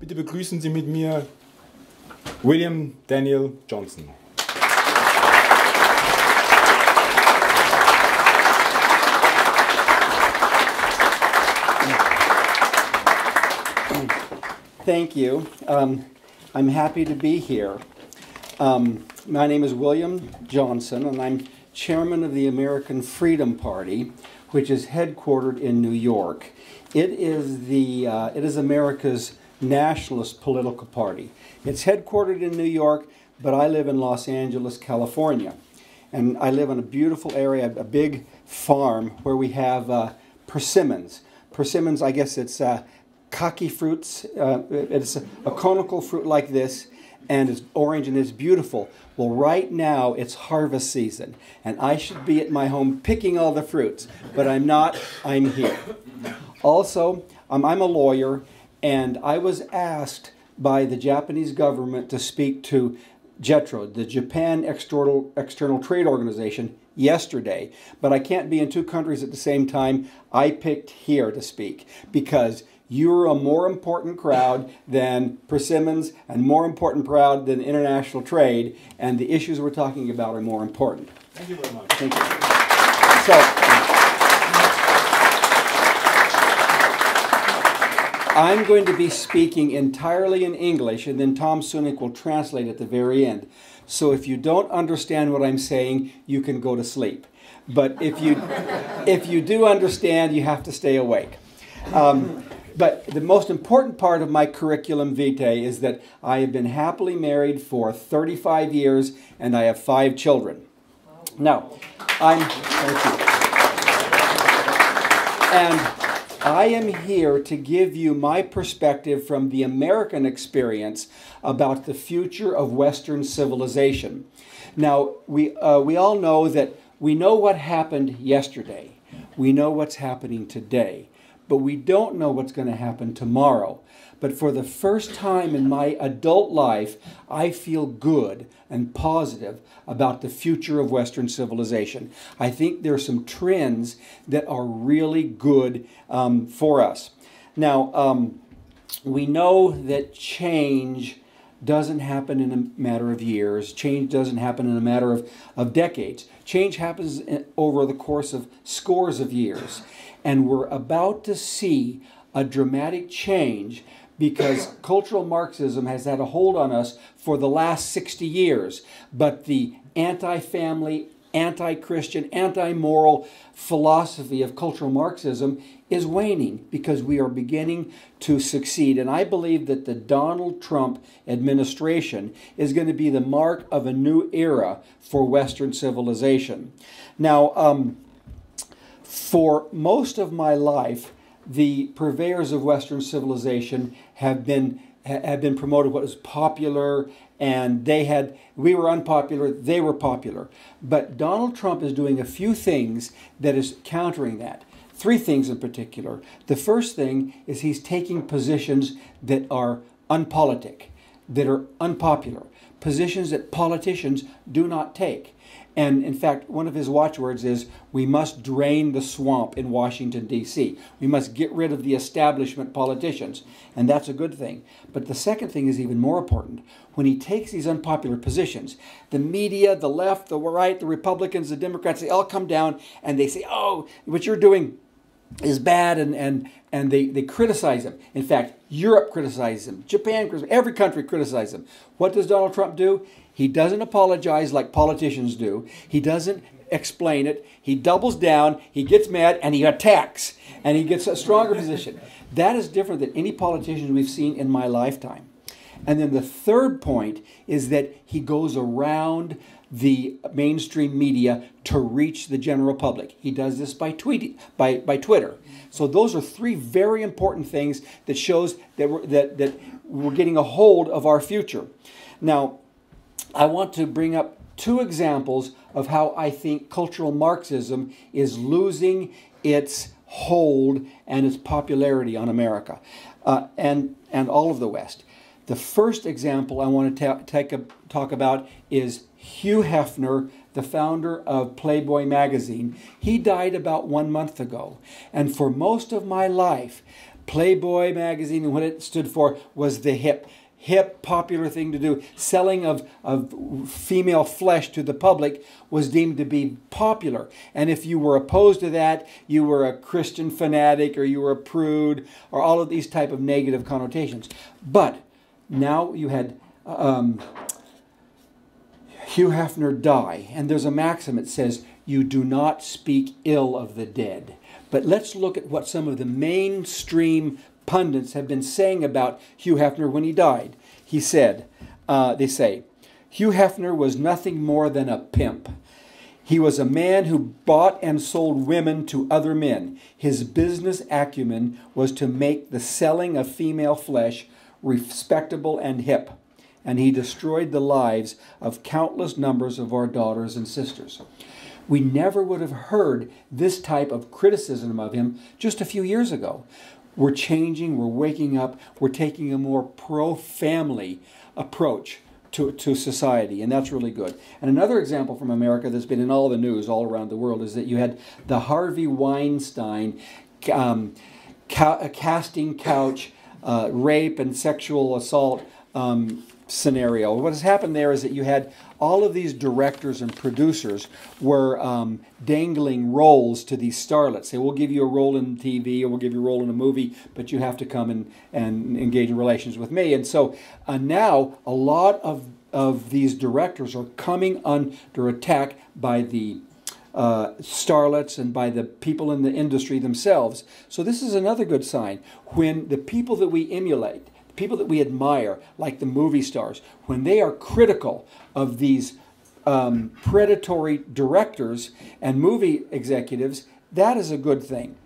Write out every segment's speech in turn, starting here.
Bitte begrüßen Sie mit mir William Daniel Johnson. Thank you. I'm happy to be here. My name is William Johnson, and I'm chairman of the American Freedom Party, which is headquartered in New York. It is America's nationalist political party. It's headquartered in New York, but I live in Los Angeles, California. And I live in a beautiful area, a big farm where we have persimmons. Persimmons, I guess it's kaki fruits. It's a conical fruit like this, and it's orange and it's beautiful. Well, right now it's harvest season, and I should be at my home picking all the fruits, but I'm not. I'm here. Also, I'm a lawyer, and I was asked by the Japanese government to speak to JETRO, the Japan External Trade Organization, yesterday, but I can't be in two countries at the same time. I picked here to speak because you're a more important crowd than persimmons and more important crowd than international trade, and the issues we're talking about are more important. Thank you very much. Thank you. So, I'm going to be speaking entirely in English, and then Tom Sunik will translate at the very end. So if you don't understand what I'm saying, you can go to sleep. But if you do understand, you have to stay awake. But the most important part of my curriculum vitae is that I have been happily married for 35 years and I have 5 children. Now, thank you. And I am here to give you my perspective from the American experience about the future of Western civilization. Now, we all know that we know what happened yesterday. We know what's happening today. But we don't know what's going to happen tomorrow. But for the first time in my adult life, I feel good and positive about the future of Western civilization. I think there are some trends that are really good for us. Now, we know that change doesn't happen in a matter of years. Change doesn't happen in a matter of decades. Change happens over the course of scores of years. And we're about to see a dramatic change because cultural Marxism has had a hold on us for the last 60 years. But the anti-family, anti-Christian, anti-moral philosophy of cultural Marxism is waning because we are beginning to succeed. And I believe that the Donald Trump administration is going to be the mark of a new era for Western civilization. Now, for most of my life, the purveyors of Western civilization have been promoted what was popular, and we were unpopular, they were popular. But Donald Trump is doing a few things that is countering that. 3 things in particular. The first thing is he's taking positions that are unpolitic, that are unpopular, positions that politicians do not take. And in fact, one of his watchwords is, we must drain the swamp in Washington, D.C. We must get rid of the establishment politicians. And that's a good thing. But the second thing is even more important. When he takes these unpopular positions, the media, the left, the right, the Republicans, the Democrats, they all come down and they say, oh, what you're doing is bad, and they criticize him. In fact, Europe criticizes him. Japan criticizes him. Every country criticizes him. What does Donald Trump do? He doesn't apologize like politicians do. He doesn't explain it. He doubles down, he gets mad, and he attacks. And he gets a stronger position. That is different than any politician we've seen in my lifetime. And then the third point is that he goes around the mainstream media to reach the general public. He does this by Twitter. So those are 3 very important things that shows that we're getting a hold of our future. Now, I want to bring up 2 examples of how I think cultural Marxism is losing its hold and its popularity on America and all of the West. The first example I want to talk about is Hugh Hefner, the founder of Playboy magazine. He died about 1 month ago. And for most of my life, Playboy magazine, and what it stood for was the hip, popular thing to do. Selling of female flesh to the public was deemed to be popular. And if you were opposed to that, you were a Christian fanatic, or you were a prude, or all of these type of negative connotations. But now you had Hugh Hefner die, and there's a maxim that says, you do not speak ill of the dead. But let's look at what some of the mainstream pundits have been saying about Hugh Hefner when he died. He said, they say, Hugh Hefner was nothing more than a pimp. He was a man who bought and sold women to other men. His business acumen was to make the selling of female flesh respectable and hip. And he destroyed the lives of countless numbers of our daughters and sisters. We never would have heard this type of criticism of him just a few years ago. We're changing, we're waking up, we're taking a more pro-family approach to society, and that's really good. And another example from America that's been in all the news all around the world is that you had the Harvey Weinstein casting couch rape and sexual assault scenario. What has happened there is that you had all of these directors and producers were dangling roles to these starlets. Say, we'll give you a role in TV, or we'll give you a role in a movie, but you have to come and engage in relations with me. And so now a lot of these directors are coming under attack by the starlets and by the people in the industry themselves. So this is another good sign. When the people that we emulate, people that we admire, like the movie stars, when they are critical of these predatory directors and movie executives, that is a good thing.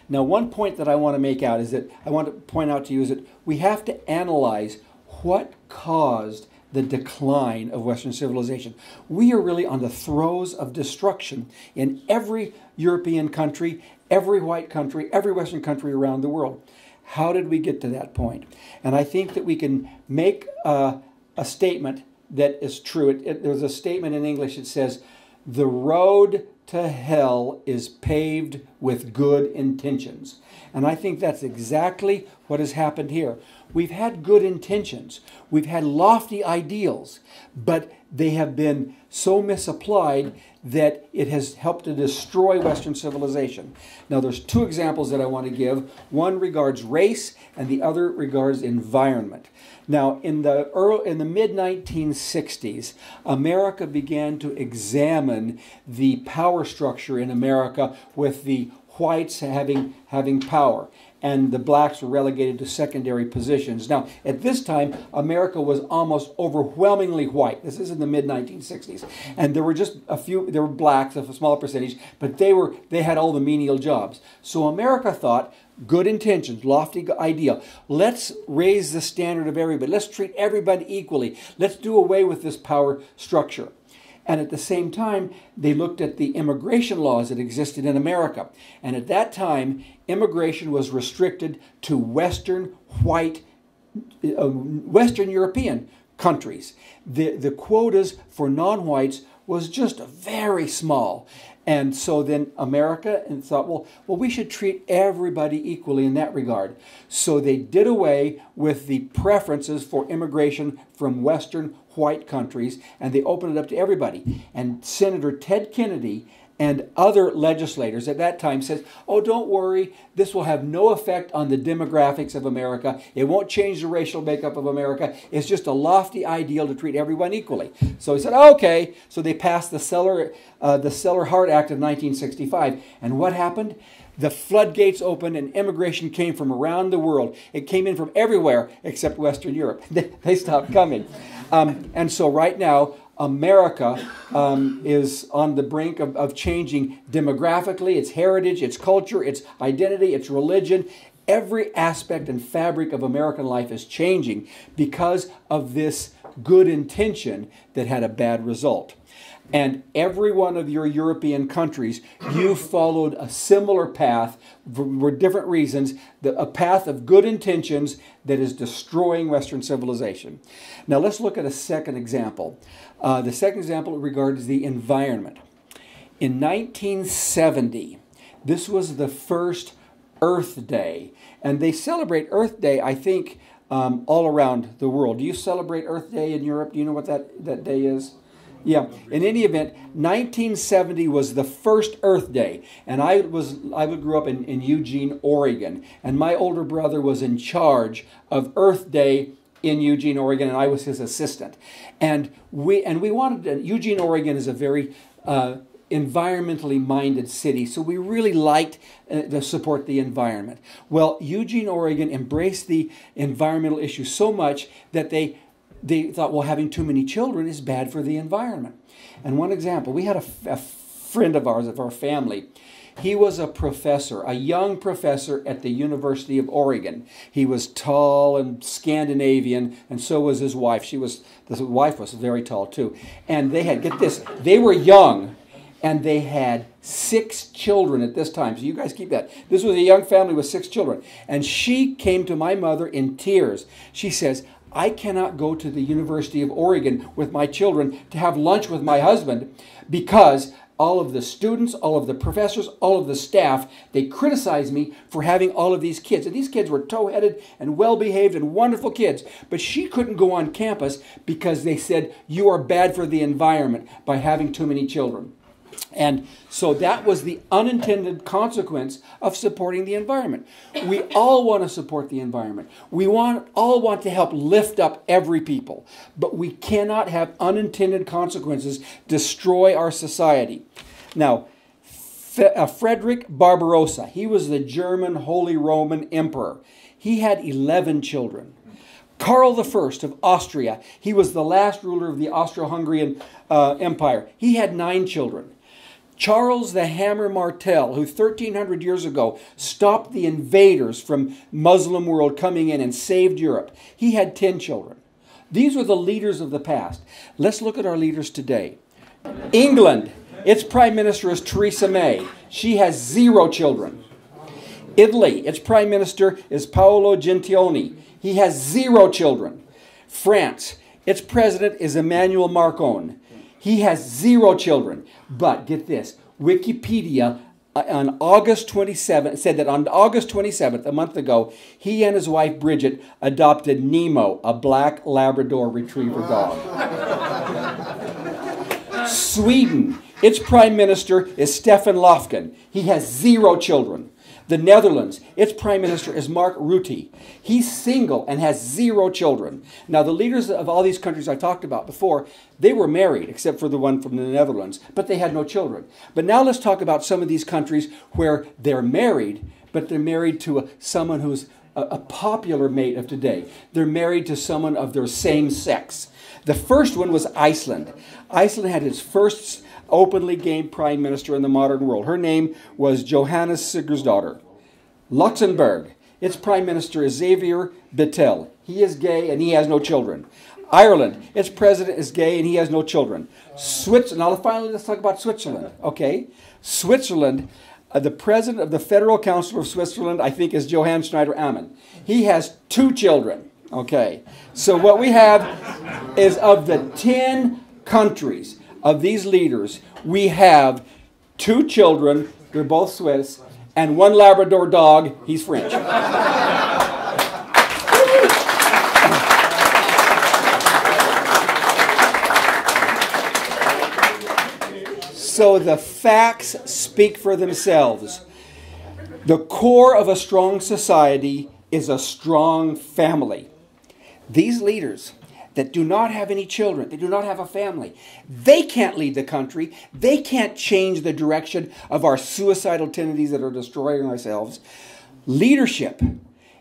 Now, one point that I want to make out is that I want to point out to you is that we have to analyze what caused the decline of Western civilization. We are really on the throes of destruction in every European country, every white country, every Western country around the world. How did we get to that point? And I think that we can make a statement that is true. There's a statement in English that says, the road to hell is paved with good intentions. And I think that's exactly what has happened here. We've had good intentions. We've had lofty ideals, but they have been so misapplied that it has helped to destroy Western civilization. Now, there's two examples that I want to give. One regards race, and the other regards environment. Now, in the mid-1960s, America began to examine the power structure in America, with the whites having power, and the blacks were relegated to secondary positions. Now, at this time, America was almost overwhelmingly white. This is in the mid-1960s. And there were just there were blacks, a smaller percentage, but they had all the menial jobs. So America thought, good intentions, lofty ideal. Let's raise the standard of everybody. Let's treat everybody equally. Let's do away with this power structure. And at the same time, they looked at the immigration laws that existed in America. And at that time, immigration was restricted to Western European countries. The quotas for non-whites was just very small. And so then America thought, well, we should treat everybody equally in that regard. So they did away with the preferences for immigration from Western white countries, and they opened it up to everybody. And Senator Ted Kennedy and other legislators at that time said, oh, don't worry, this will have no effect on the demographics of America. It won't change the racial makeup of America. It's just a lofty ideal to treat everyone equally. So he said, okay. So they passed the Sellar-Hart Act of 1965. And what happened? The floodgates opened and immigration came from around the world. It came in from everywhere except Western Europe. They stopped coming. And so right now, America is on the brink of changing demographically, its heritage, its culture, its identity, its religion. Every aspect and fabric of American life is changing because of this good intention that had a bad result. And every one of your European countries, you followed a similar path for different reasons, a path of good intentions that is destroying Western civilization. Now let's look at a second example. The second example regards the environment. In 1970, this was the first Earth Day. And they celebrate Earth Day, I think, all around the world. Do you celebrate Earth Day in Europe? Do you know what that day is? Yeah. In any event, 1970 was the first Earth Day, and I grew up in Eugene, Oregon, and my older brother was in charge of Earth Day in Eugene, Oregon, and I was his assistant. And we wanted Eugene, Oregon is a very environmentally minded city, so we really liked to support the environment. Well, Eugene, Oregon embraced the environmental issue so much that they thought, well, having too many children is bad for the environment. And one example, we had a friend of ours, of our family. He was a professor, a young professor at the University of Oregon. He was tall and Scandinavian, and so was his wife. The wife was very tall too. And they had, get this, they were young, and they had 6 children at this time. So you guys keep that. This was a young family with 6 children. And she came to my mother in tears. She says, I cannot go to the University of Oregon with my children to have lunch with my husband because all of the students, all of the professors, all of the staff, they criticize me for having all of these kids. And these kids were tow-headed and well-behaved and wonderful kids. But she couldn't go on campus because they said, you are bad for the environment by having too many children. And so that was the unintended consequence of supporting the environment. We all want to support the environment. We all want to help lift up every people. But we cannot have unintended consequences destroy our society. Now, Frederick Barbarossa, he was the German Holy Roman Emperor. He had 11 children. Karl I of Austria, he was the last ruler of the Austro-Hungarian Empire. He had 9 children. Charles the Hammer Martel, who 1,300 years ago stopped the invaders from Muslim world coming in and saved Europe, he had 10 children. These were the leaders of the past. Let's look at our leaders today. England, its Prime Minister is Theresa May. She has 0 children. Italy, its Prime Minister is Paolo Gentiloni. He has 0 children. France, its President is Emmanuel Macron. He has 0 children. But get this, Wikipedia on August 27th said that on August 27th, a month ago, he and his wife Bridget adopted Nemo, a black Labrador retriever dog. Sweden, its Prime Minister is Stefan Löfven. He has 0 children. The Netherlands, its Prime Minister is Mark Rutte. He's single and has 0 children. Now, the leaders of all these countries I talked about before, they were married, except for the one from the Netherlands, but they had no children. But now let's talk about some of these countries where they're married, but they're married to someone who's a popular mate of today. They're married to someone of their same sex. The first one was Iceland. Iceland had its first openly gay prime minister in the modern world. Her name was Johanna Sigurðardóttir. Luxembourg, its prime minister is Xavier Bettel. He is gay and he has no children. Ireland, its president is gay and he has no children. Switzerland, now finally let's talk about Switzerland, okay? Switzerland, the president of the Federal Council of Switzerland, I think, is Johann Schneider-Ammann. He has 2 children, okay? So what we have is of the 10 countries of these leaders, we have 2 children, they're both Swiss, and 1 Labrador dog, he's French. So the facts speak for themselves. The core of a strong society is a strong family. These leaders that do not have any children, they do not have a family, they can't lead the country, they can't change the direction of our suicidal tendencies that are destroying ourselves. Leadership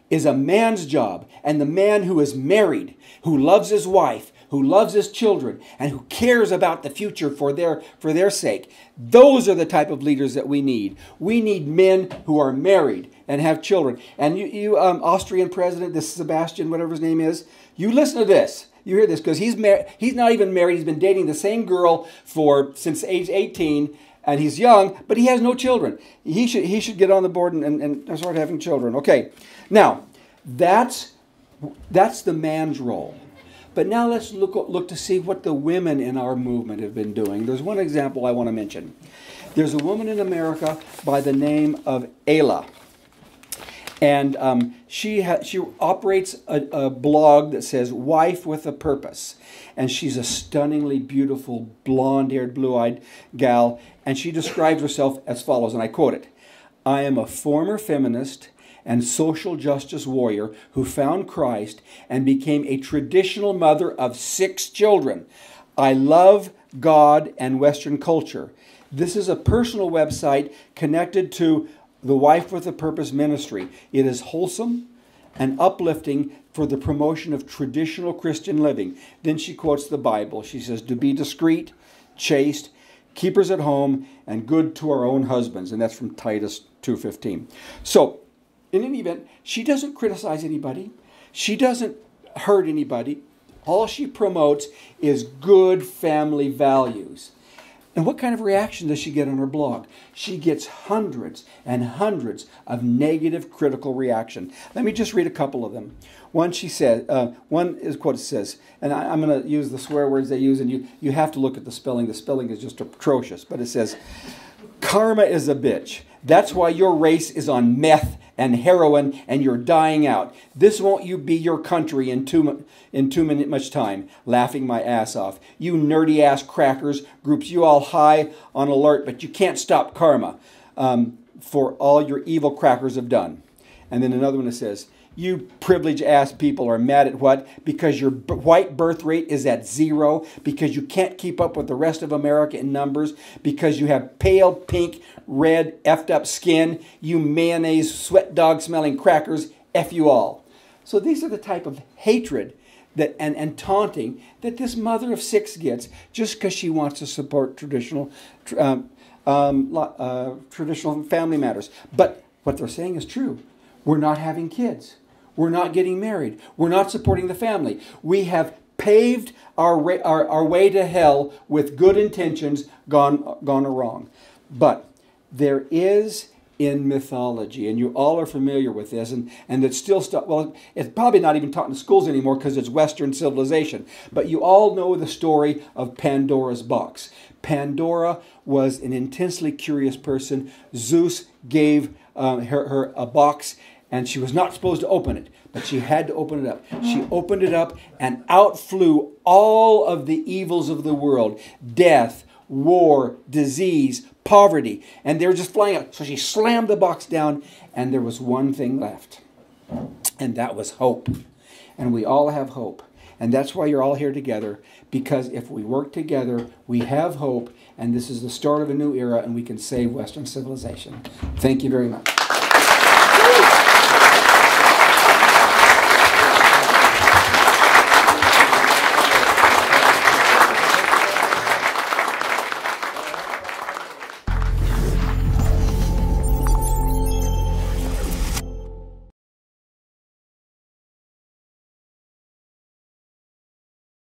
is a man's job, and the man who is married, who loves his wife, who loves his children, and who cares about the future for their sake, those are the type of leaders that we need. We need men who are married and have children. And you Austrian president, this Sebastian, whatever his name is, you listen to this. You hear this, because he's not even married. He's been dating the same girl since age 18, and he's young, but he has no children. He should get on the board and start having children. Okay, now that's the man's role. But now let's look to see what the women in our movement have been doing. There's one example I want to mention. There's a woman in America by the name of Ayla. And she operates a blog that says Wife with a Purpose. And she's a stunningly beautiful, blonde-haired, blue-eyed gal. And she describes herself as follows, and I quote it: "I am a former feminist and social justice warrior who found Christ and became a traditional mother of 6 children. I love God and Western culture." This is a personal website connected to the Wife with a Purpose ministry. It is wholesome and uplifting for the promotion of traditional Christian living. Then she quotes the Bible. She says, "To be discreet, chaste, keepers at home, and good to our own husbands." And that's from Titus 2:15. So, in any event, she doesn't criticize anybody. She doesn't hurt anybody. All she promotes is good family values. And what kind of reaction does she get on her blog? She gets hundreds and hundreds of negative, critical reaction. Let me just read a couple of them. One, she says, one is quote, it says, and I'm going to use the swear words they use, and you have to look at the spelling. The spelling is just atrocious. But it says, "Karma is a bitch. That's why your race is on meth and heroin, and you're dying out. This won't you be your country in too much time. Laughing my ass off. You nerdy ass crackers, groups you all high on alert, but you can't stop karma for all your evil crackers have done." And then another one that says, "You privileged ass people are mad at what? Because your white birth rate is at 0, because you can't keep up with the rest of America in numbers, because you have pale, pink, red, effed up skin, you mayonnaise, sweat dog smelling crackers, F you all." So these are the type of hatred that and taunting that this mother of 6 gets just because she wants to support traditional family matters. But what they're saying is true. We're not having kids. We're not getting married. We're not supporting the family. We have paved our way to hell with good intentions gone wrong. But there is in mythology, and you all are familiar with this, and it's still stuff. Well, it's probably not even taught in schools anymore because it's Western civilization. But you all know the story of Pandora's box. Pandora was an intensely curious person. Zeus gave her a box, and she was not supposed to open it, but she had to open it up. She opened it up, and out flew all of the evils of the world: death, war, disease, poverty, and they were just flying out. So she slammed the box down, and there was one thing left, and that was hope. And we all have hope, and that's why you're all here together, because if we work together, we have hope, and this is the start of a new era, and we can save Western civilization. Thank you very much.